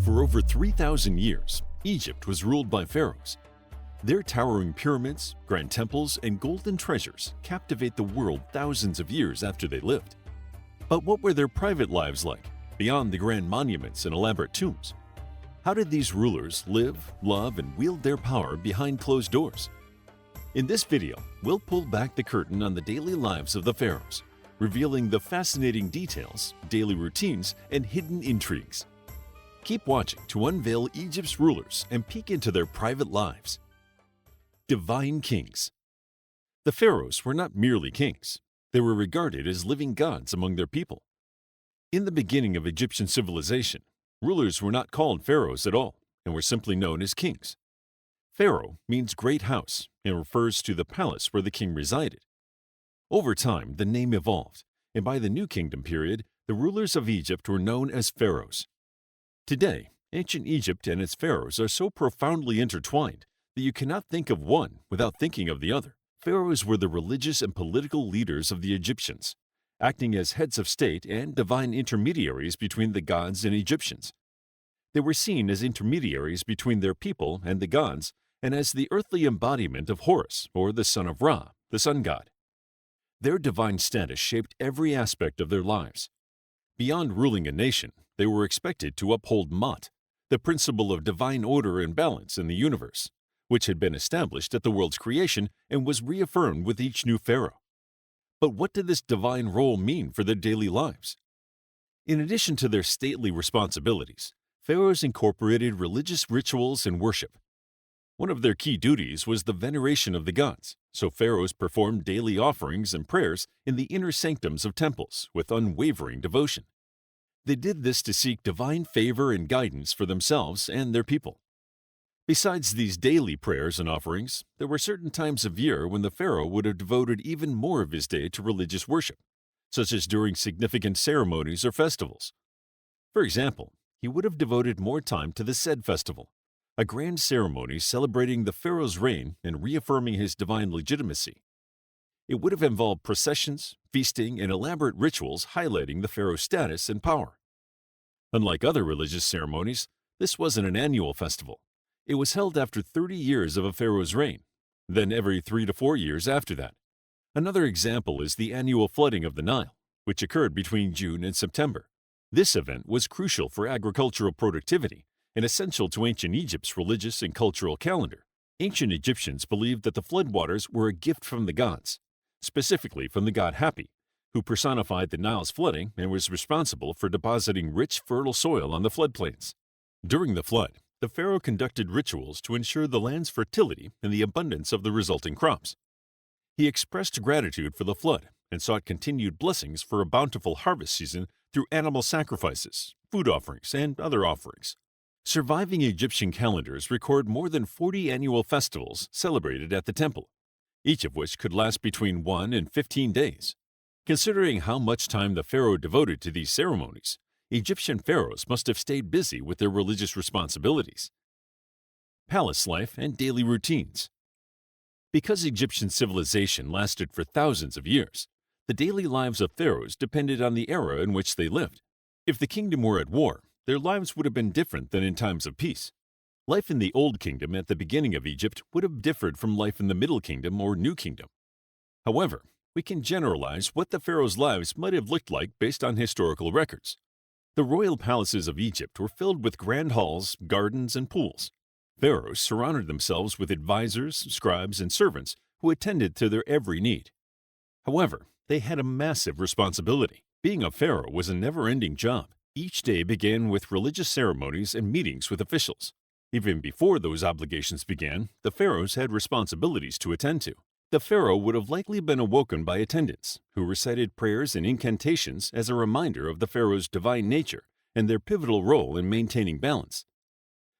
For over 3,000 years, Egypt was ruled by pharaohs. Their towering pyramids, grand temples, and golden treasures captivate the world thousands of years after they lived. But what were their private lives like, beyond the grand monuments and elaborate tombs? How did these rulers live, love, and wield their power behind closed doors? In this video, we'll pull back the curtain on the daily lives of the pharaohs, revealing the fascinating details, daily routines, and hidden intrigues. Keep watching to unveil Egypt's rulers and peek into their private lives. Divine Kings. The pharaohs were not merely kings. They were regarded as living gods among their people. In the beginning of Egyptian civilization, rulers were not called pharaohs at all and were simply known as kings. Pharaoh means great house and refers to the palace where the king resided. Over time, the name evolved, and by the New Kingdom period, the rulers of Egypt were known as pharaohs. Today, ancient Egypt and its pharaohs are so profoundly intertwined that you cannot think of one without thinking of the other. Pharaohs were the religious and political leaders of the Egyptians, acting as heads of state and divine intermediaries between the gods and Egyptians. They were seen as intermediaries between their people and the gods, and as the earthly embodiment of Horus, or the son of Ra, the sun god. Their divine status shaped every aspect of their lives. Beyond ruling a nation, they were expected to uphold Ma'at, the principle of divine order and balance in the universe, which had been established at the world's creation and was reaffirmed with each new pharaoh. But what did this divine role mean for their daily lives? In addition to their stately responsibilities, pharaohs incorporated religious rituals and worship. One of their key duties was the veneration of the gods, so pharaohs performed daily offerings and prayers in the inner sanctums of temples with unwavering devotion. They did this to seek divine favor and guidance for themselves and their people. Besides these daily prayers and offerings, there were certain times of year when the pharaoh would have devoted even more of his day to religious worship, such as during significant ceremonies or festivals. For example, he would have devoted more time to the Sed festival, a grand ceremony celebrating the pharaoh's reign and reaffirming his divine legitimacy. It would have involved processions, feasting, and elaborate rituals highlighting the pharaoh's status and power. Unlike other religious ceremonies, this wasn't an annual festival. It was held after 30 years of a pharaoh's reign, then every 3 to 4 years after that. Another example is the annual flooding of the Nile, which occurred between June and September. This event was crucial for agricultural productivity and essential to ancient Egypt's religious and cultural calendar. Ancient Egyptians believed that the floodwaters were a gift from the gods, specifically from the god Hapi, who personified the Nile's flooding and was responsible for depositing rich, fertile soil on the floodplains. During the flood, the pharaoh conducted rituals to ensure the land's fertility and the abundance of the resulting crops. He expressed gratitude for the flood and sought continued blessings for a bountiful harvest season through animal sacrifices, food offerings, and other offerings. Surviving Egyptian calendars record more than 40 annual festivals celebrated at the temple, each of which could last between 1 and 15 days. Considering how much time the pharaoh devoted to these ceremonies, Egyptian pharaohs must have stayed busy with their religious responsibilities. Palace life and daily routines. Because Egyptian civilization lasted for thousands of years, the daily lives of pharaohs depended on the era in which they lived. If the kingdom were at war, their lives would have been different than in times of peace. Life in the Old Kingdom at the beginning of Egypt would have differed from life in the Middle Kingdom or New Kingdom. However, we can generalize what the pharaohs' lives might have looked like based on historical records. The royal palaces of Egypt were filled with grand halls, gardens, and pools. Pharaohs surrounded themselves with advisors, scribes, and servants who attended to their every need. However, they had a massive responsibility. Being a pharaoh was a never-ending job. Each day began with religious ceremonies and meetings with officials. Even before those obligations began, the pharaohs had responsibilities to attend to. The pharaoh would have likely been awoken by attendants, who recited prayers and incantations as a reminder of the pharaoh's divine nature and their pivotal role in maintaining balance.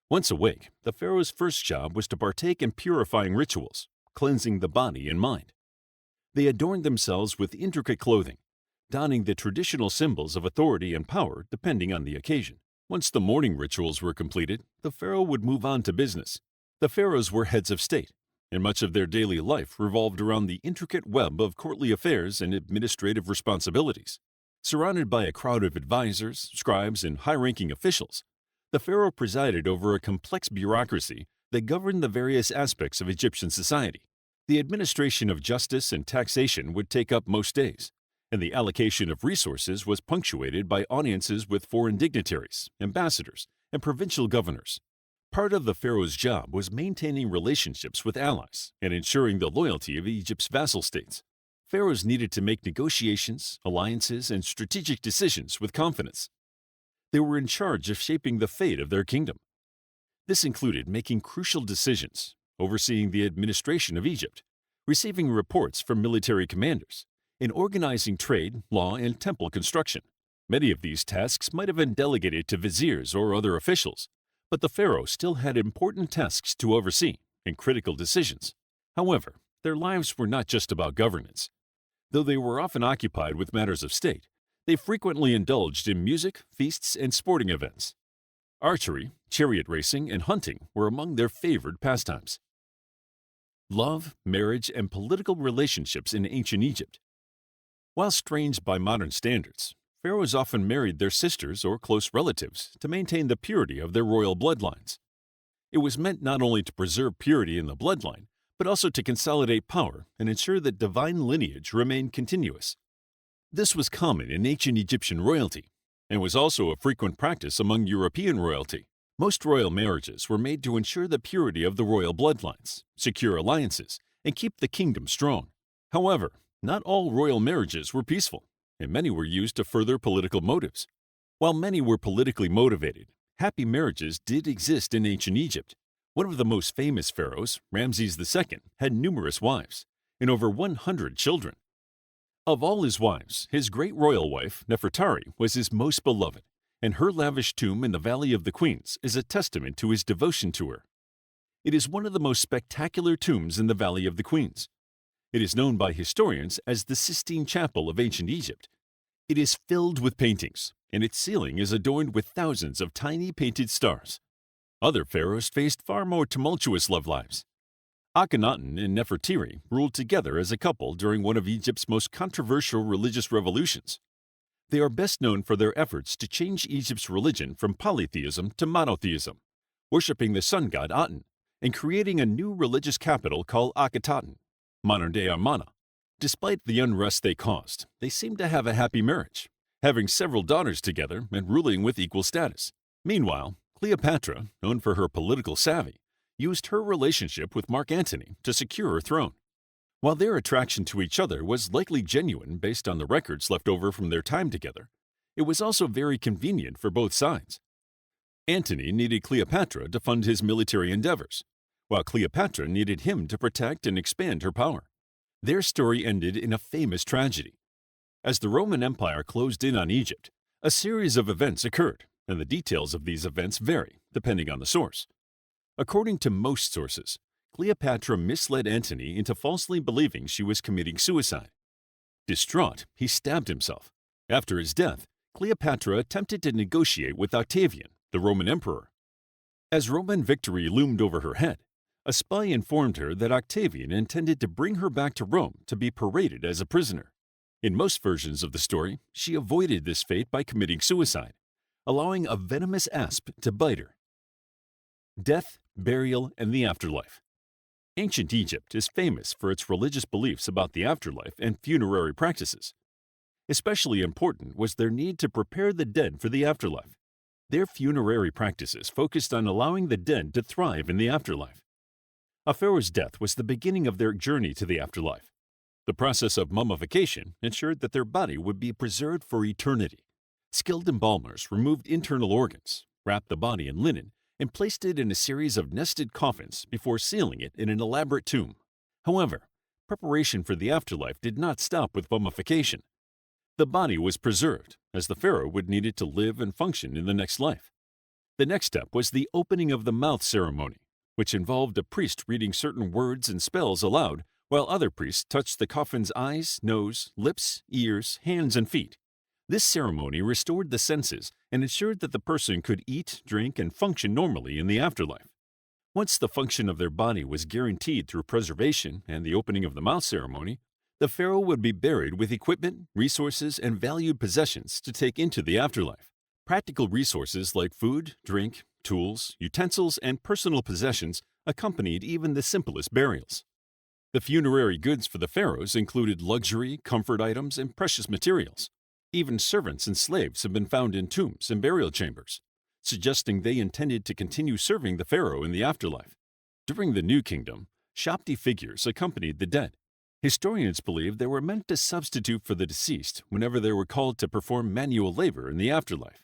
Once awake, the pharaoh's first job was to partake in purifying rituals, cleansing the body and mind. They adorned themselves with intricate clothing, donning the traditional symbols of authority and power depending on the occasion. Once the morning rituals were completed, the pharaoh would move on to business. The pharaohs were heads of state, and much of their daily life revolved around the intricate web of courtly affairs and administrative responsibilities. Surrounded by a crowd of advisors, scribes, and high-ranking officials, The pharaoh presided over a complex bureaucracy that governed the various aspects of Egyptian society. The administration of justice and taxation would take up most days, and the allocation of resources was punctuated by audiences with foreign dignitaries, ambassadors, and provincial governors. Part of the pharaoh's job was maintaining relationships with allies and ensuring the loyalty of Egypt's vassal states. Pharaohs needed to make negotiations, alliances, and strategic decisions with confidence. They were in charge of shaping the fate of their kingdom. This included making crucial decisions, overseeing the administration of Egypt, receiving reports from military commanders, and organizing trade, law, and temple construction. Many of these tasks might have been delegated to viziers or other officials, but the pharaoh still had important tasks to oversee and critical decisions. However, their lives were not just about governance. Though they were often occupied with matters of state, they frequently indulged in music, feasts, and sporting events. Archery, chariot racing, and hunting were among their favored pastimes. Love, marriage, and political relationships in ancient Egypt. While strange by modern standards, pharaohs often married their sisters or close relatives to maintain the purity of their royal bloodlines. It was meant not only to preserve purity in the bloodline, but also to consolidate power and ensure that divine lineage remained continuous. This was common in ancient Egyptian royalty, and was also a frequent practice among European royalty. Most royal marriages were made to ensure the purity of the royal bloodlines, secure alliances, and keep the kingdom strong. However, not all royal marriages were peaceful, and many were used to further political motives. While many were politically motivated, happy marriages did exist in ancient Egypt. One of the most famous pharaohs, Ramses II, had numerous wives and over 100 children. Of all his wives, his great royal wife, Nefertari, was his most beloved, and her lavish tomb in the Valley of the Queens is a testament to his devotion to her. It is one of the most spectacular tombs in the Valley of the Queens. It is known by historians as the Sistine Chapel of ancient Egypt. It is filled with paintings, and its ceiling is adorned with thousands of tiny painted stars. Other pharaohs faced far more tumultuous love lives. Akhenaten and Nefertiri ruled together as a couple during one of Egypt's most controversial religious revolutions. They are best known for their efforts to change Egypt's religion from polytheism to monotheism, worshipping the sun god Aten, and creating a new religious capital called Akhenaten, modern-day Amarna. Despite the unrest they caused, they seemed to have a happy marriage, having several daughters together and ruling with equal status. Meanwhile, Cleopatra, known for her political savvy, used her relationship with Mark Antony to secure her throne. While their attraction to each other was likely genuine based on the records left over from their time together, it was also very convenient for both sides. Antony needed Cleopatra to fund his military endeavors, while Cleopatra needed him to protect and expand her power. Their story ended in a famous tragedy. As the Roman Empire closed in on Egypt, a series of events occurred, and the details of these events vary, depending on the source. According to most sources, Cleopatra misled Antony into falsely believing she was committing suicide. Distraught, he stabbed himself. After his death, Cleopatra attempted to negotiate with Octavian, the Roman emperor. As Roman victory loomed over her head, a spy informed her that Octavian intended to bring her back to Rome to be paraded as a prisoner. In most versions of the story, she avoided this fate by committing suicide, allowing a venomous asp to bite her. Death, burial, and the afterlife. Ancient Egypt is famous for its religious beliefs about the afterlife and funerary practices. Especially important was their need to prepare the dead for the afterlife. Their funerary practices focused on allowing the dead to thrive in the afterlife. A pharaoh's death was the beginning of their journey to the afterlife. The process of mummification ensured that their body would be preserved for eternity. Skilled embalmers removed internal organs, wrapped the body in linen, and placed it in a series of nested coffins before sealing it in an elaborate tomb. However, preparation for the afterlife did not stop with mummification. The body was preserved, as the pharaoh would need it to live and function in the next life. The next step was the opening of the mouth ceremony, which involved a priest reading certain words and spells aloud, while other priests touched the coffin's eyes, nose, lips, ears, hands, and feet. This ceremony restored the senses and ensured that the person could eat, drink, and function normally in the afterlife. Once the function of their body was guaranteed through preservation and the opening of the mouth ceremony, the pharaoh would be buried with equipment, resources, and valued possessions to take into the afterlife. Practical resources like food, drink, tools, utensils, and personal possessions accompanied even the simplest burials. The funerary goods for the pharaohs included luxury, comfort items, and precious materials. Even servants and slaves have been found in tombs and burial chambers, suggesting they intended to continue serving the pharaoh in the afterlife. During the New Kingdom, Shabti figures accompanied the dead. Historians believe they were meant to substitute for the deceased whenever they were called to perform manual labor in the afterlife.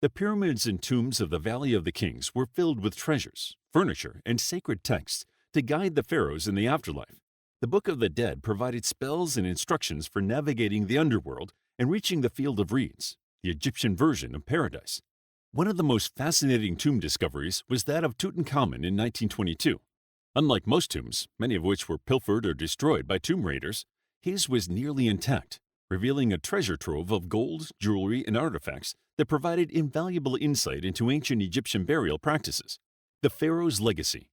The pyramids and tombs of the Valley of the Kings were filled with treasures, furniture, and sacred texts to guide the pharaohs in the afterlife. The Book of the Dead provided spells and instructions for navigating the underworld and reaching the Field of Reeds, the Egyptian version of paradise. One of the most fascinating tomb discoveries was that of Tutankhamun in 1922. Unlike most tombs, many of which were pilfered or destroyed by tomb raiders, his was nearly intact, revealing a treasure trove of gold, jewelry, and artifacts that provided invaluable insight into ancient Egyptian burial practices. The Pharaohs' Legacy.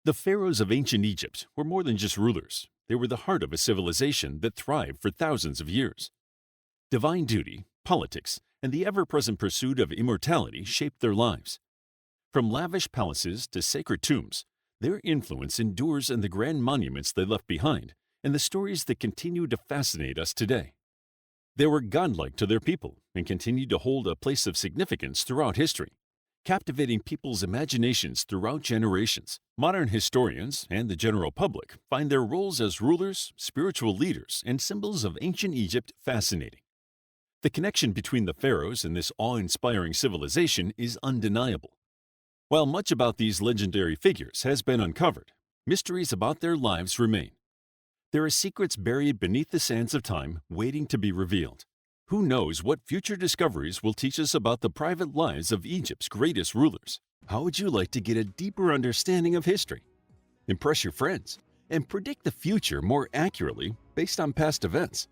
The pharaohs of ancient Egypt were more than just rulers. They were the heart of a civilization that thrived for thousands of years. Divine duty, politics, and the ever-present pursuit of immortality shaped their lives. From lavish palaces to sacred tombs, their influence endures in the grand monuments they left behind and the stories that continue to fascinate us today. They were godlike to their people and continued to hold a place of significance throughout history, captivating people's imaginations throughout generations. Modern historians and the general public find their roles as rulers, spiritual leaders, and symbols of ancient Egypt fascinating. The connection between the pharaohs and this awe-inspiring civilization is undeniable. While much about these legendary figures has been uncovered, mysteries about their lives remain. There are secrets buried beneath the sands of time waiting to be revealed. Who knows what future discoveries will teach us about the private lives of Egypt's greatest rulers? How would you like to get a deeper understanding of history, impress your friends, and predict the future more accurately based on past events?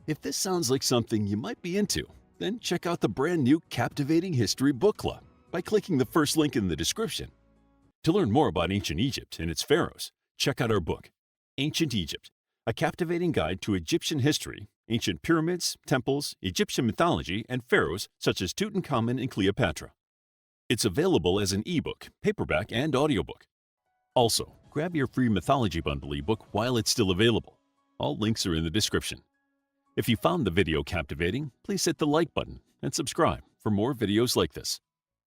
If this sounds like something you might be into, then check out the brand new Captivating History Book Club by clicking the first link in the description. To learn more about ancient Egypt and its pharaohs, check out our book, Ancient Egypt, a captivating guide to Egyptian history, ancient pyramids, temples, Egyptian mythology, and pharaohs such as Tutankhamun and Cleopatra. It's available as an ebook, paperback, and audiobook. Also, grab your free Mythology Bundle ebook while it's still available. All links are in the description. If you found the video captivating, please hit the like button and subscribe for more videos like this.